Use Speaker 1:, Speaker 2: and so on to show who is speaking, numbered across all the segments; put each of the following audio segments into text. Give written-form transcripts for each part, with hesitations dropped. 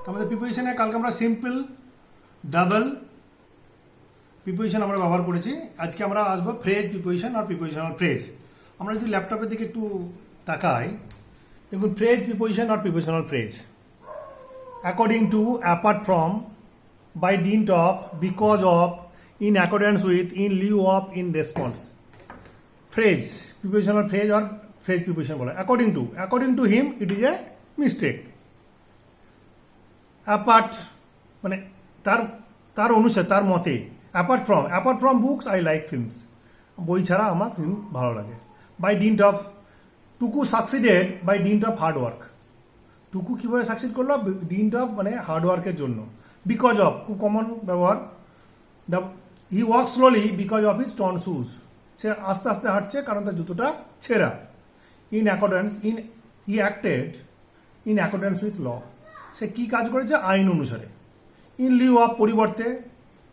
Speaker 1: আমাদের প্রিপোজিশনে কালকে আমরা সিম্পল, ডাবল প্রিপোজিশন আমরা ব্যবহার করেছি। আজকে আমরা আসবো ফ্রেজ প্রিপোজিশন আর প্রিপোজিশনাল ফ্রেজ। আমরা যদি ল্যাপটপের দিকে একটু তাকাই, দেখুন ফ্রেজ প্রিপোজিশন আর prepositional phrase. According to, apart from, by dint of, because of, in accordance with, in lieu of, in response. Phrase prepositional phrase আর ফ্রেজ প্রিপোজিশন বলে। According to him it is a mistake. Apart মানে তার অনুসারে, তার মতে। Apart from books I like films, বই ছাড়া আমার ফিল্ম ভালো লাগে। By dint of, Tuku succeeded by dint of hard work. Tuku কীভাবে সাকসিড করলো? ডিন্ট অফ মানে হার্ড ওয়ার্কের জন্য। বিকজ অফ খুব কমন ব্যবহার। He walk slowly because of his torn shoes, সে আস্তে আস্তে হাঁটছে কারণ তার জুতোটা ছেঁড়া। He acted in accordance with law, সে কি কাজ করেছে? আইন অনুসারে। ইন লিউ অফ পরিবর্তে,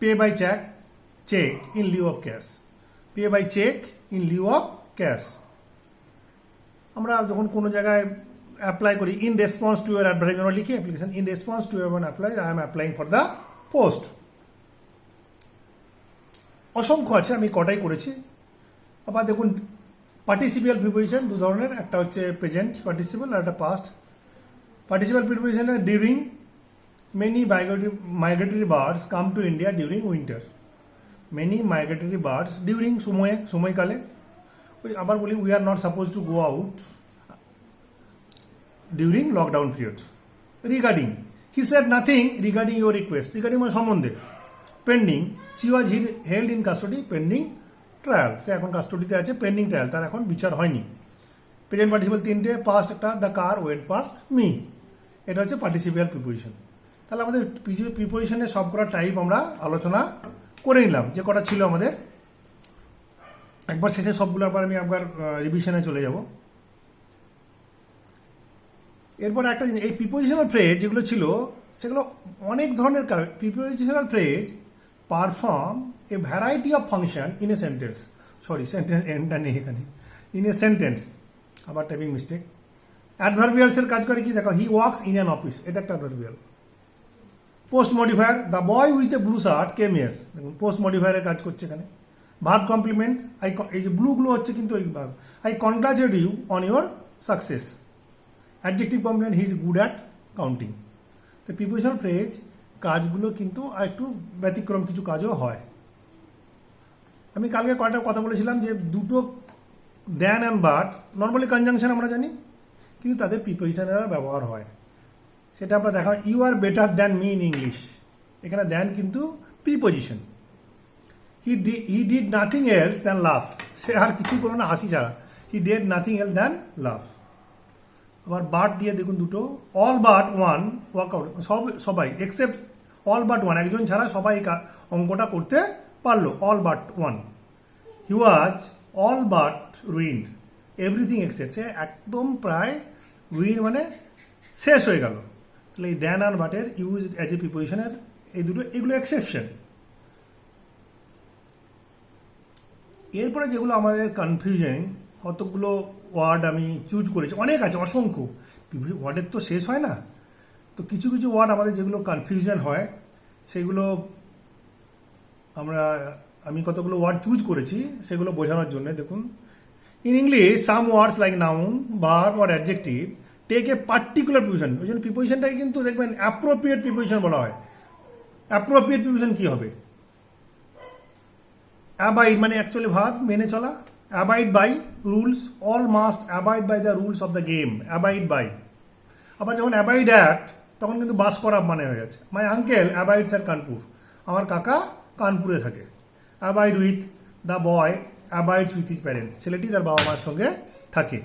Speaker 1: pay by cheque, in lieu of cash. Pay by cheque in lieu of cash. আমরা যখন কোনো জায়গায় অ্যাপ্লাই করি, in response to your advertise, আমরা লিখি application, in response to your apply I am applying for the post. অসংখ্য আছে, আমি কটাই করেছি। আবার দেখুন পার্টিসিপিয়াল প্রিপোজিশন দু ধরনের, একটা হচ্ছে প্রেজেন্ট পার্টিসিপাল আর একটা পাস্ট পার্টিসিপাল প্রিপোজিশনে। During, many migratory birds come to India during winter. Many migratory birds, during সময়কালে। ওই আবার বলি, we are not suppose to go out during lockdown period. Regarding, he said nothing regarding your request, regarding মানে সম্বন্ধে। Pending, she was held in custody pending trial, সে এখন কাস্টডিতে আছে পেন্ডিং ট্রায়াল, তার এখন বিচার হয়নি। প্রেজেন্ট পার্টিসিপাল তিনটে, পাস্ট একটা, the car went past me. এটা হচ্ছে পার্টিসিপিয়াল প্রিপোজিশন। তাহলে আমাদের প্রিপোজিশনের সবকটা টাইপ আমরা আলোচনা করে নিলাম, যে কটা ছিল আমাদের। একবার শেষে সবগুলো আমি একবার রিভিশনে চলে যাব। এরপর একটা জিনিস, এই প্রিপোজিশনাল ফ্রেজ যেগুলো ছিল সেগুলো অনেক ধরনের। Prepositional phrase perform a variety of function in a sentence. Sentence এন্ডটা নেই এখানে। ইন এ সেন্টেন্স, আবার টাইপিং মিস্টেক। অ্যাডভার্বিয়ালসের কাজ করে কি দেখো, he works in an office, এটা একটা adverbial. Post modifier, the boy with a blue shirt came here, দেখুন পোস্ট মডিফায়ারের কাজ করছে এখানে। ভার্ব কমপ্লিমেন্ট, এই যে ব্লুগুলো হচ্ছে কিন্তু এই verb. I congratulate you on your success. Adjective complement, he is good at counting. তো প্রিপোজিশনাল ফ্রেজ কাজগুলো কিন্তু আর একটু ব্যতিক্রম কিছু কাজও হয়। আমি কালকে কয়েকটা কথা বলেছিলাম যে দুটো than and but normally conjunction আমরা জানি, কিন্তু তাদের প্রিপোজিশনের ব্যবহার হয়, সেটা আমরা দেখা। You are better than me in English, এখানে দ্যান কিন্তু preposition. He did nothing else than love, সে আর কিছু করলো না হাসি ছাড়া। He did nothing else than love. আবার বাট দিয়ে দেখুন দুটো, অল বাট ওয়ান ওয়ার্কআউট, সবাই এক্সেপ্ট অল বাট ওয়ান, একজন ছাড়া সবাই অঙ্কটা করতে পারলো। All but one. He was all but ruined everything except, সে একদম প্রায় রুইন মানে শেষ হয়ে গেল। তাহলে এই দ্যান আর বাটের ইউজ অ্যাজ এ প্রিপোজিশনের এই দুটো, এগুলো এক্সেপশন। এরপরে যেগুলো আমাদের কনফিউশন, কতগুলো ওয়ার্ড আমি চুজ করেছি, অনেক আছে, অসংখ্য। ওয়ার্ডের তো শেষ হয় না। তো কিছু কিছু ওয়ার্ড আমাদের যেগুলো কনফিউশন হয় সেগুলো আমি কতগুলো ওয়ার্ড চুজ করেছি সেগুলো বোঝানোর জন্য। দেখুন, in English some words like noun, verb or adjective take a particular preposition. ওই জন্য প্রিপোজিশনটাকে কিন্তু দেখবেন অ্যাপ্রোপ্রিয়েট প্রিপোজিশন বলা হয়। অ্যাপ্রোপ্রিয়েট প্রিপোজিশন কি হবে? অ্যাবাইড মানে অ্যাকচুয়ালি ভার্ব, মেনে চলা। Abide by rules, all must abide by the rules of the game. Abide by. আবার যখন অ্যাবাইড অ্যাট, তখন কিন্তু বাস করা মানে হয়ে যাচ্ছে। My uncle abides at Kanpur, আমার কাকা কানপুরে থাকে। Abide with, the boy abides with his parents, ছেলেটি তার বাবা মার সঙ্গে থাকে।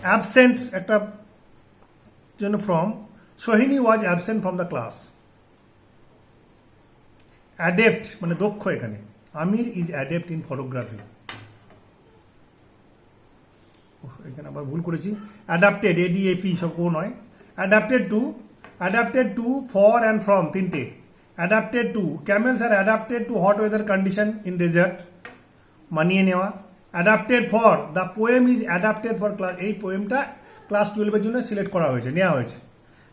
Speaker 1: অ্যাবসেন্ট একটা জন্য from, Sohini was absent from the class. Adept মানে দক্ষ, এখানে Aamir is adept in photography. এখানে আবার ভুল করেছি, অ্যাডাপ্টেড, এডিএফি সব ও নয়। Adapted to, for and from তিনটে। Adapted to, camels are adapted to hot weather condition in desert, মানিয়ে নেওয়া। Adapted for, the poem is adapted for class, এই পোয়েমটা ক্লাস 12-এর জন্য সিলেক্ট করা হয়েছে, নেওয়া হয়েছে।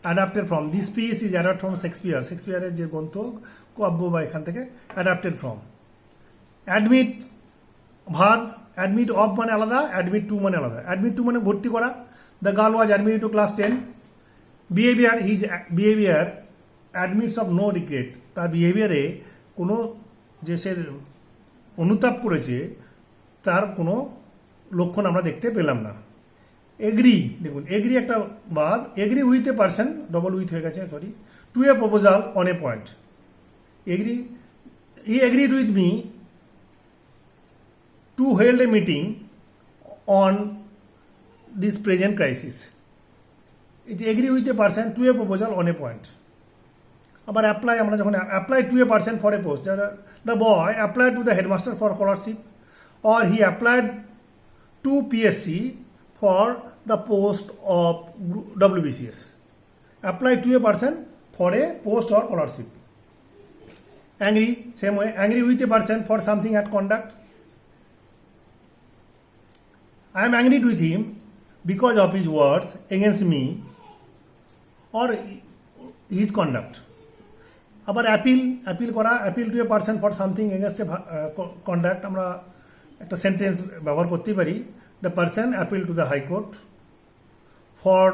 Speaker 1: Adapted from, this piece is adapt from Shakespeare, শেক্সপিয়ারের যে গ্রন্থ কাব্য বা এখান থেকে adapted from. Admit verb, admit of মানে আলাদা, অ্যাডমিট টু মানে আলাদা। অ্যাডমিট টু মানে ভর্তি করা, the girl was admitted to class 10। Behaviour, his behaviour admits of no regret, তার বিহেভিয়ারে কোনো যে সে অনুতাপ করেছে তার কোনো লক্ষণ আমরা দেখতে পেলাম না। এগ্রি, দেখুন এগ্রি একটা verb, agree with a person, double with হয়ে গেছে sorry, to a proposal on a point. Agree, he agreed with me to held a meeting on this present crisis. It agree with a person to a proposal on a point. আবার apply, আমরা যখন apply to a person for a post, the boy apply to the headmaster for scholarship, or he applied to PSC for the post of WBCS. Apply to a person for a post or scholarship. Angry, same way, angry with a person for something at conduct. I am angry with him because of his words against me or his conduct. আবার appeal করা, appeal to a person for something against a conduct, আমরা একটা sentence ব্যবহার করতেই পারি, the person appeal to the high court for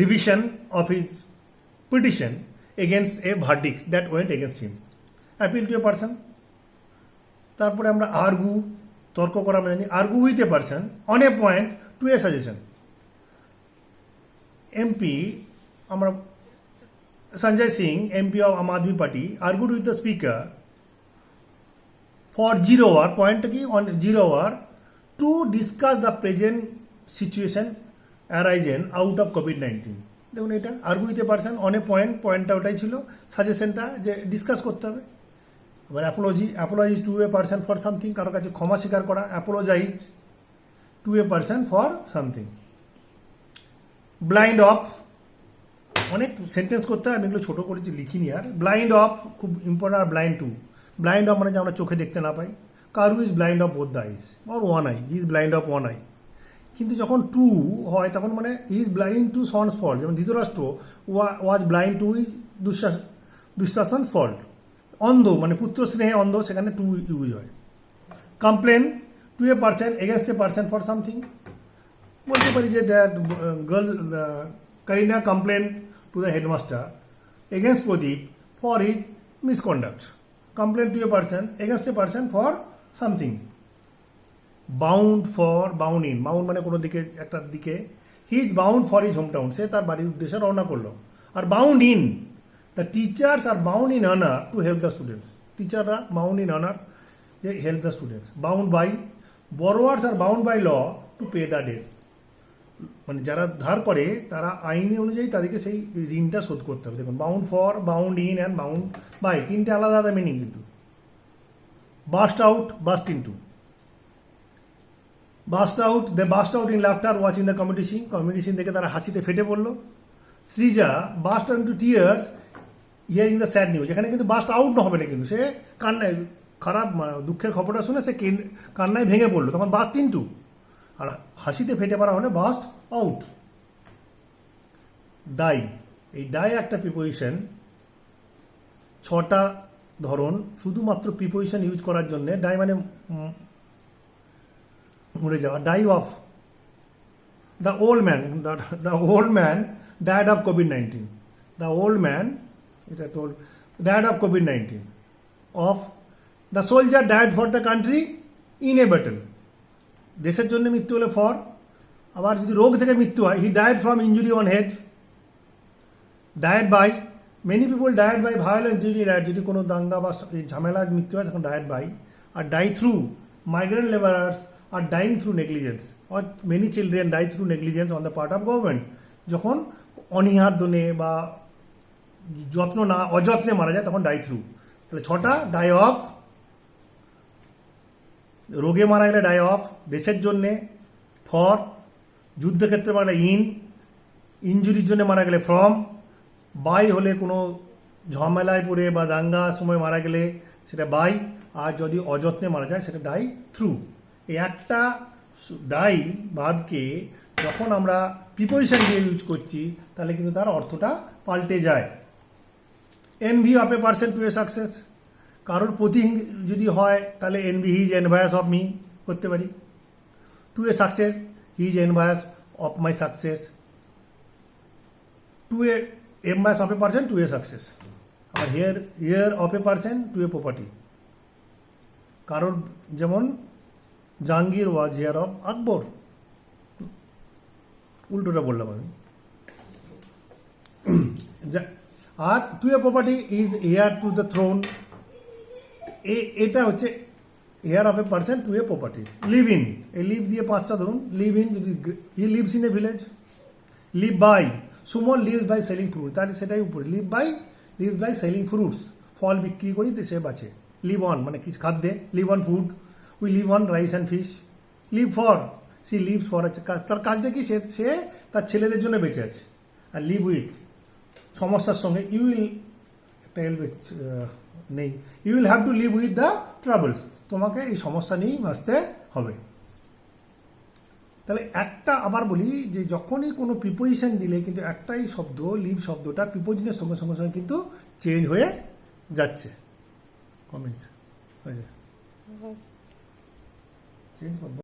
Speaker 1: revision of his petition against a verdict that went against him. Appeal to a person. তারপরে আমরা argue, তর্ক করা মানে জানি, argue with a person on a point to a suggestion. MP, আমরা Sanjay Singh, MP of Aam Aadmi Party, argued with the Speaker for 0 hour, point ki on 0 hour, to discuss the present situation arisen out of COVID-19. দেখুন এটা argue with a person on a point, পয়েন্টটা ওটাই ছিল, সাজেশনটা যে discuss করতে হবে। এবার apology to a person for something, কারো কাছে ক্ষমা স্বীকার করা, apologize to a person for something. Blind of, অনেক সেন্টেন্স করতে হয়, আমি এগুলো ছোটো করেছি লিখিনি আর। ব্লাইন্ড অফ খুব ইম্পর্টেন্ট। আর ব্লাইন্ড টু, ব্লাইন্ড অফ মানে যে আমরা চোখে দেখতে না পাই। কারু is blind of both the eyes or one eye, he is blind of one eye. কিন্তু যখন টু হয় তখন মানে he is blind to son's fault, যেমন Dhritarashtra was blind to his Dushasan's fault. অন্ধ মানে পুত্র স্নেহে অন্ধ, সেখানে টু ইউজ হয়। Complain to a person against a person for something, বলতে পারি যে that girl Kareena complain to the headmaster against Pradeep for his misconduct. Complaint to a person against a person for something. Bound for, bound in, bound মানে কোনো দিকে একটা দিকে, he is bound for his hometown, সে তার বাড়ির উদ্দেশ্যে রওনা করলো। আর bound in, the teachers are bound in honor to help the students. টিচাররা bound in honor to help the students. Bound by, borrowers are bound by law to pay the debt. মানে যারা ধার করে তারা আইনি অনুযায়ী তাদেরকে সেই ঋণটা শোধ করতে হবে। দেখুন bound for, bound in and bound by, তিনটে আলাদা আলাদা মিনিং কিন্তু। Burst out, burst into. Burst out, they burst out in laughter watching the comedy scene দেখে তারা হাসিতে ফেটে পড়লো। Srija burst out to tears hearing the sad news, এখানে কিন্তু বাস্ট আউট হবে না, কিন্তু সে কান্নায়, খারাপ দুঃখের খবরটা শুনে সে কান্নায় ভেঙে পড়লো, তখন বাস্ট ইন টু। আর হাসিতে ফেটে পড়া হলে বাস্ট আউট। ডাই, এই ডাই একটা প্রিপোজিশন, 6টা ধরন, শুধুমাত্র প্রিপোজিশন ইউজ করার জন্য। ডাই মানে মরে যাওয়া। Die of, the old man died of COVID-19, the old man, এটা টোল died of COVID-19। Of, the soldier died for the country in a battle, দেশের জন্য মৃত্যু হলে ফর। আবার যদি রোগ থেকে মৃত্যু হয়, he died from injury on head. Died by, many people died by violence during riot, যদি কোনো দাঙ্গা বা ঝামেলার মৃত্যু হয় তখন ডায়েড বাই। আর die through, migrant labourers are dying through negligence, or many children die through negligence on the part of government, যখন অনীহার দনে বা যত্ন না অযত্নে মারা যায় তখন ডাই থ্রু। তাহলে 6টা। ডাই অফ, রোগে মারা গেলে ডাই অফ, দেশের জন্যে ফর, যুদ্ধক্ষেত্রে মারা গেলে ইন, ইঞ্জুরির জন্য মারা গেলে ফ্রম, বাই হলে কোনো ঝামেলায় পড়ে বা দাঙ্গার সময় মারা গেলে সেটা বাই, আর যদি অযত্নে মারা যায় সেটা ডাই থ্রু। এই একটা ডাই ভার্বকে যখন আমরা প্রিপোজিশন দিয়ে ইউজ করছি তাহলে কিন্তু তার অর্থটা পাল্টে যায়। Envy of a person to a success, কারোর প্রতি যদি হয় তাহলে envy he is envious of me করতে পারি। To a success he is envious of my success. To a envious of a person to a success. আর heir of a person to a property, কারোর যেমন Jahangir was heir of Akbar, উল্টোটা বললাম আমি। আর to a property is heir to the throne, এটা হচ্ছে heir of a person to a property. Live in, এই লিভ দিয়ে পাঁচটা ধরুন। লিভ ইন, যদি he lives in a village. Live by, Suman lives by selling fruit, তাহলে সেটাই উপরে। লিভ বাই সেলিং ফ্রুটস, ফল বিক্রি করি তো সে বাঁচে। লিভ অন মানে কিছু খাদ্যে, live on food, we live on rice and fish. Live for, she lives for, তার কাজটা কি, সে তার ছেলেদের জন্য বেঁচে আছে। আর লিভ উইথ, সমস্যার সঙ্গে, ইউ উইল, একটা নেই, you will have to live with the travels, তোমাকে এই সমস্যা নিয়েই বাঁচতে হবে। তাহলে একটা আবার বলি যে যখনই কোনো প্রিপোজিশন দিলে কিন্তু একটাই শব্দ, লিভ শব্দটা প্রিপোজিশনের সঙ্গে সঙ্গে সঙ্গে কিন্তু চেঞ্জ হয়ে যাচ্ছে। কমেন্ট হয়েছে চেঞ্জ করবো।